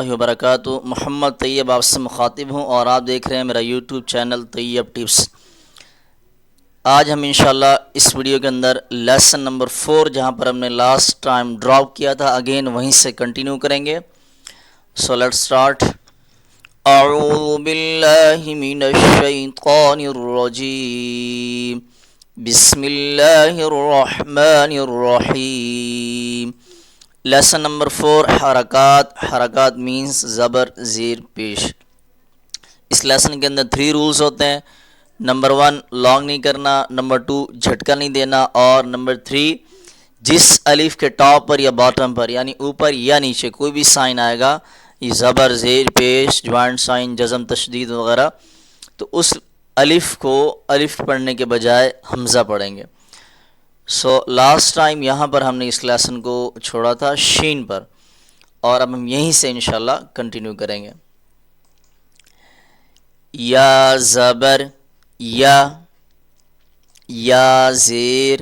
اللہ وبرکاتہ۔ محمد طیب آپ سے مخاطب ہوں اور آپ دیکھ رہے ہیں میرا یوٹیوب چینل طیب ٹپس۔ آج ہم انشاءاللہ اس ویڈیو کے اندر لیسن نمبر 4 جہاں پر ہم نے لاسٹ ٹائم ڈراپ کیا تھا اگین وہیں سے کنٹینیو کریں گے۔ So let's start. اعوذ باللہ من الشیطان الرجیم، بسم اللہ الرحمن الرحیم۔ لیسن نمبر 4 حرکات مینس زبر زیر پیش۔ اس لیسن کے اندر 3 رولز ہوتے ہیں۔ نمبر 1 لانگ نہیں کرنا، نمبر 2 جھٹکا نہیں دینا، اور نمبر 3 جس الف کے ٹاپ پر یا باٹم پر یعنی اوپر یا نیچے کوئی بھی سائن آئے گا، یہ زبر زیر پیش جوائنٹ سائن جزم تشدید وغیرہ، تو اس الف کو الف پڑھنے کے بجائے حمزہ پڑھیں گے۔ سو لاسٹ ٹائم یہاں پر ہم نے اس لیسن کو چھوڑا تھا شین پر، اور اب ہم یہیں سے انشاءاللہ کنٹینیو کریں گے۔ یا زبر یا زیر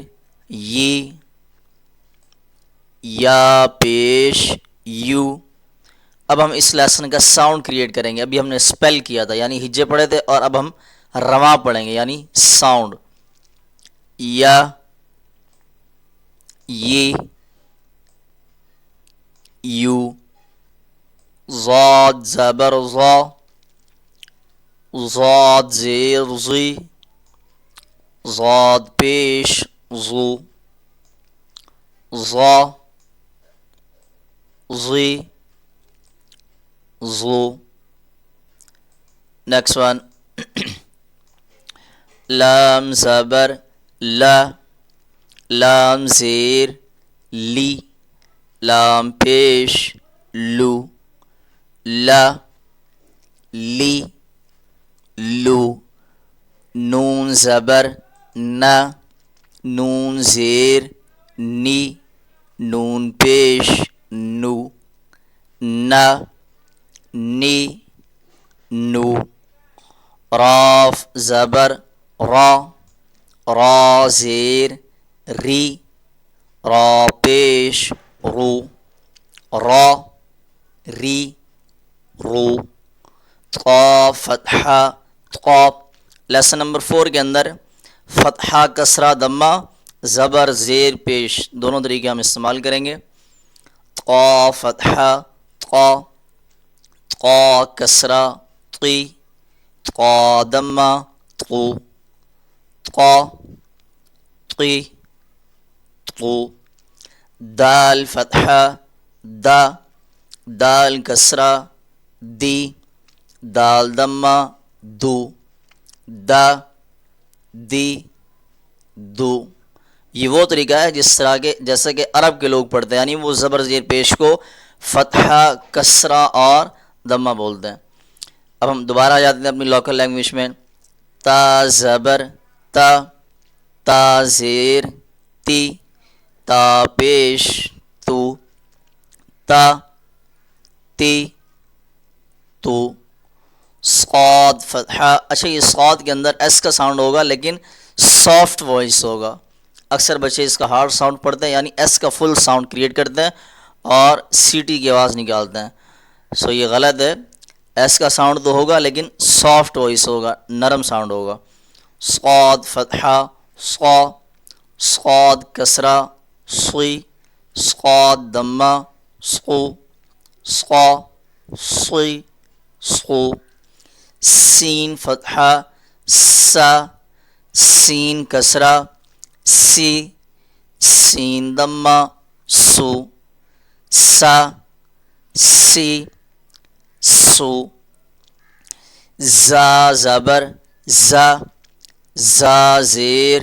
یا پیش یو۔ اب ہم اس لیسن کا ساؤنڈ کریٹ کریں گے۔ ابھی ہم نے سپیل کیا تھا یعنی ہجے پڑھے تھے، اور اب ہم رواں پڑھیں گے یعنی ساؤنڈ۔ یا یہ یو، ضاد زبر ضا، ضاد زیر ضی، ضاد پیش ضو، ضا ضی ضو۔ نیکسٹ ون لام زبر لا، لام زیر لی، لام پیش لو، لا لی لو۔ نون زبر نا، نون زیر نی، نون پیش نو، نا نی نو۔ راف زبر را، را زیر ری، را پیش رو، را ری رو۔ طا فتحہ طا۔ لیسن نمبر 4 کے اندر فتحہ کسرہ ضمہ زبر زیر پیش دونوں طریقے ہم استعمال کریں گے۔ طا فتحہ طا، طا کسرہ طی، طا ضمہ طو، طا طی طو۔ دال فتحہ دا، دال کسرہ دی، دال ضمہ دو، دا دی دو۔ یہ وہ طریقہ ہے جس طرح کے جیسا کہ عرب کے لوگ پڑھتے ہیں، یعنی وہ زبر زیر پیش کو فتحہ کسرہ اور ضمہ بولتے ہیں۔ اب ہم دوبارہ آ جاتے ہیں اپنی لوکل لینگویج میں۔ تا زبر تا، تا زیر تی، تا پیش تو، تا تی تو۔ صاد فتحہ، اچھا یہ صاد کے اندر ایس کا ساؤنڈ ہوگا لیکن سافٹ وائس ہوگا۔ اکثر بچے اس کا ہارڈ ساؤنڈ پڑھتے ہیں یعنی ایس کا فل ساؤنڈ کریٹ کرتے ہیں اور سی ٹی کی آواز نکالتے ہیں۔ سو یہ غلط ہے، ایس کا ساؤنڈ تو ہوگا لیکن سافٹ وائس ہوگا، نرم ساؤنڈ ہوگا۔ صاد فتحہ صا، صاد کسرہ صی، صاد ضمہ صو، صا صی صو۔ سین فتحہ سا، سین کسرہ سی، سین ضمہ سو، سا سی سو۔ زا زبر زا، زا زیر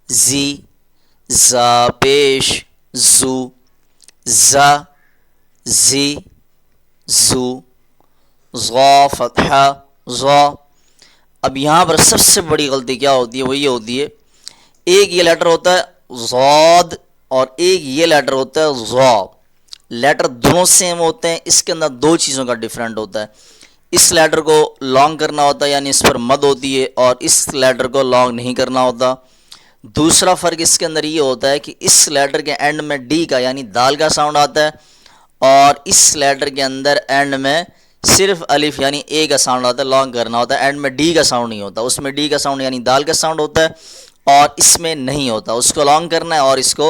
زی، زا پیش زو، زا زی زو۔ ضا فتحہ ضا۔ اب یہاں پر سب سے بڑی غلطی کیا ہوتی ہے، وہ یہ ہوتی ہے ایک یہ لیٹر ہوتا ہے ضاد اور ایک یہ لیٹر ہوتا ہے ضا۔ لیٹر دونوں سیم ہوتے ہیں، اس کے اندر 2 چیزوں کا ڈیفرنٹ ہوتا ہے۔ اس لیٹر کو لانگ کرنا ہوتا ہے یعنی اس پر مد ہوتی ہے، اور اس لیٹر کو لانگ نہیں کرنا ہوتا۔ دوسرا فرق اس کے اندر یہ ہوتا ہے کہ اس لیٹر کے اینڈ میں ڈی کا یعنی دال کا ساؤنڈ آتا ہے، اور اس لیٹر کے اندر اینڈ میں صرف الف یعنی اے کا ساؤنڈ آتا ہے، لانگ کرنا ہوتا ہے، اینڈ میں ڈی کا ساؤنڈ نہیں ہوتا، اس میں ڈی کا ساؤنڈ یعنی دال کا ساؤنڈ ہوتا ہے اور اس میں نہیں ہوتا، اس کو لانگ کرنا ہے اور اس کو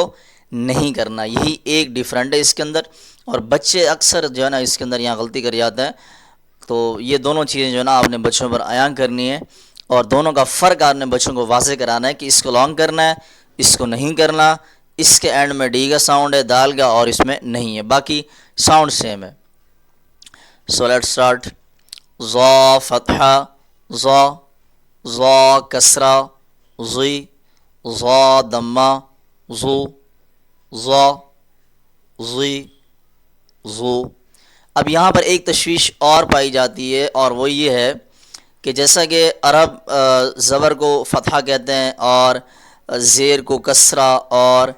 نہیں کرنا، یہی ایک ڈیفرنٹ ہے اس کے اندر۔ اور بچے اکثر جو ہے نا اس کے اندر یہاں غلطی کر جاتے ہیں، تو یہ دونوں چیزیں جو ہے نا آپ نے بچوں پر عیاں کرنی ہے اور دونوں کا فرق آپ نے بچوں کو واضح کرانا ہے کہ اس کو لانگ کرنا ہے، اس کو نہیں کرنا، اس کے اینڈ میں ڈی کا ساؤنڈ ہے دال کا اور اس میں نہیں ہے، باقی ساؤنڈ سیم ہے۔ So let start. ضا فتحہ ضا، ضا کسرہ ضی، ضا دمہ ضو، ضا ضی ضو۔ اب یہاں پر ایک تشویش اور پائی جاتی ہے اور وہ یہ ہے کہ جیسا کہ عرب زبر کو فتحہ کہتے ہیں اور زیر کو کسرہ اور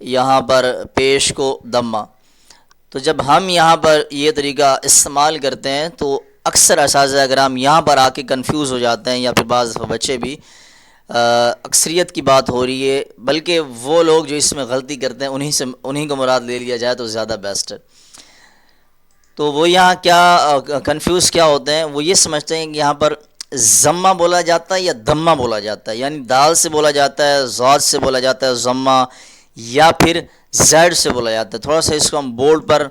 یہاں پر پیش کو دمہ، تو جب ہم یہاں پر یہ طریقہ استعمال کرتے ہیں تو اکثر اساتذہ کرام یہاں پر آ کے کنفیوز ہو جاتے ہیں، یا پھر بعض بچے بھی، اکثریت کی بات ہو رہی ہے، بلکہ وہ لوگ جو اس میں غلطی کرتے ہیں انہی کو مراد لے لیا جائے تو زیادہ بیسٹ ہے۔ تو وہ یہاں کیا کنفیوز کیا ہوتے ہیں، وہ یہ سمجھتے ہیں کہ یہاں پر ضمہ بولا جاتا ہے یا دمہ بولا جاتا ہے، یعنی دال سے بولا جاتا ہے، ضاد سے بولا جاتا ہے ضمہ، یا پھر زیڈ سے بولا جاتا ہے۔ تھوڑا سا اس کو ہم بورڈ پر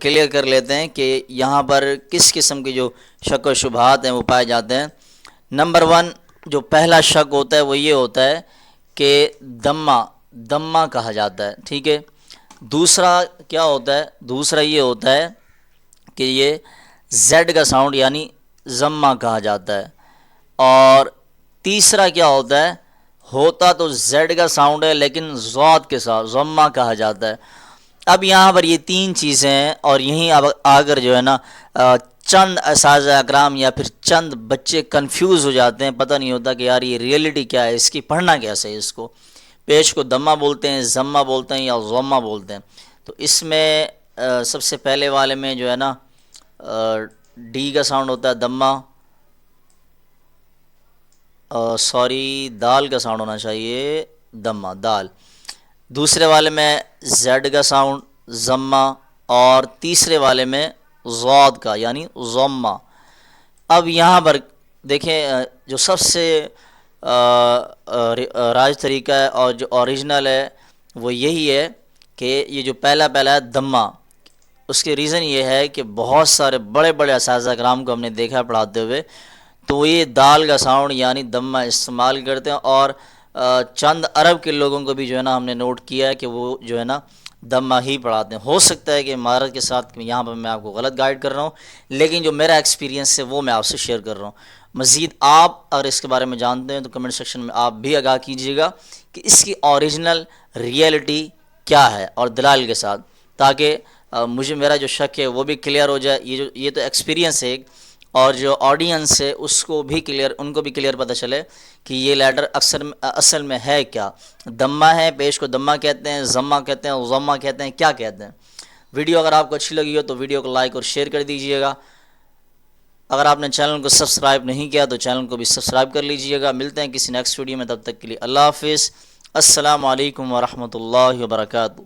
کلیئر کر لیتے ہیں کہ یہاں پر کس قسم کے جو شک و شبہات ہیں وہ پائے جاتے ہیں۔ نمبر 1 جو پہلا شک ہوتا ہے وہ یہ ہوتا ہے کہ دمہ کہا جاتا ہے، ٹھیک ہے۔ دوسرا کیا ہوتا ہے، دوسرا یہ ہوتا ہے کہ یہ زیڈ کا ساؤنڈ یعنی ضمہ کہا جاتا ہے، اور تیسرا کیا ہوتا تو زیڈ کا ساؤنڈ ہے لیکن ضاد کے ساتھ ضمہ کہا جاتا ہے۔ اب یہاں پر یہ 3 چیزیں ہیں اور یہیں اب آگر جو ہے نا چند اساتذہ اکرام یا پھر چند بچے کنفیوز ہو جاتے ہیں، پتہ نہیں ہوتا کہ یار یہ ریئلٹی کیا ہے، اس کی پڑھنا کیسے ہے، اس کو پیش کو دمہ بولتے ہیں، ضمہ بولتے ہیں یا ضمہ بولتے ہیں۔ تو اس میں سب سے پہلے والے میں جو ہے نا ڈی کا ساؤنڈ ہوتا ہے دمہ، دال کا ساؤنڈ ہونا چاہیے دمہ دال، دوسرے والے میں زیڈ کا ساؤنڈ ضمہ، اور تیسرے والے میں ضاد کا یعنی ضمہ۔ اب یہاں پر دیکھیں جو سب سے راج طریقہ ہے اور جو اوریجنل ہے وہ یہی ہے کہ یہ جو پہلا ہے دمہ، اس کے ریزن یہ ہے کہ بہت سارے بڑے بڑے اساتذہ کرام کو ہم نے دیکھا پڑھاتے ہوئے تو یہ دال کا ساؤنڈ یعنی دمہ استعمال کرتے ہیں، اور چند عرب کے لوگوں کو بھی جو ہے نا ہم نے نوٹ کیا ہے کہ وہ جو ہے نا دمہ ہی پڑھاتے ہیں۔ ہو سکتا ہے کہ مہارت کے ساتھ یہاں پر میں آپ کو غلط گائیڈ کر رہا ہوں، لیکن جو میرا ایکسپیرینس ہے وہ میں آپ سے شیئر کر رہا ہوں۔ مزید آپ اگر اس کے بارے میں جانتے ہیں تو کمنٹ سیکشن میں آپ بھی آگاہ کیجیے گا کہ اس کی اوریجنل ریئلٹی کیا ہے اور دلائل کے ساتھ، تاکہ مجھے میرا جو شک ہے وہ بھی کلیئر ہو جائے۔ یہ تو ایکسپیرینس ہے، اور جو آڈینس ہے اس کو بھی ان کو بھی کلیئر پتہ چلے کہ یہ لیٹر اصل میں ہے کیا، دمہ ہے، پیش کو دمہ کہتے ہیں، ضمہ کہتے ہیں، ضمہ کہتے ہیں، کیا کہتے ہیں۔ ویڈیو اگر آپ کو اچھی لگی ہو تو ویڈیو کو لائک اور شیئر کر دیجئے گا۔ اگر آپ نے چینل کو سبسکرائب نہیں کیا تو چینل کو بھی سبسکرائب کر لیجئے گا۔ ملتے ہیں کسی نیکسٹ ویڈیو میں، تب تک کے لیے اللہ حافظ، السلام علیکم ورحمۃ اللہ وبرکاتہ۔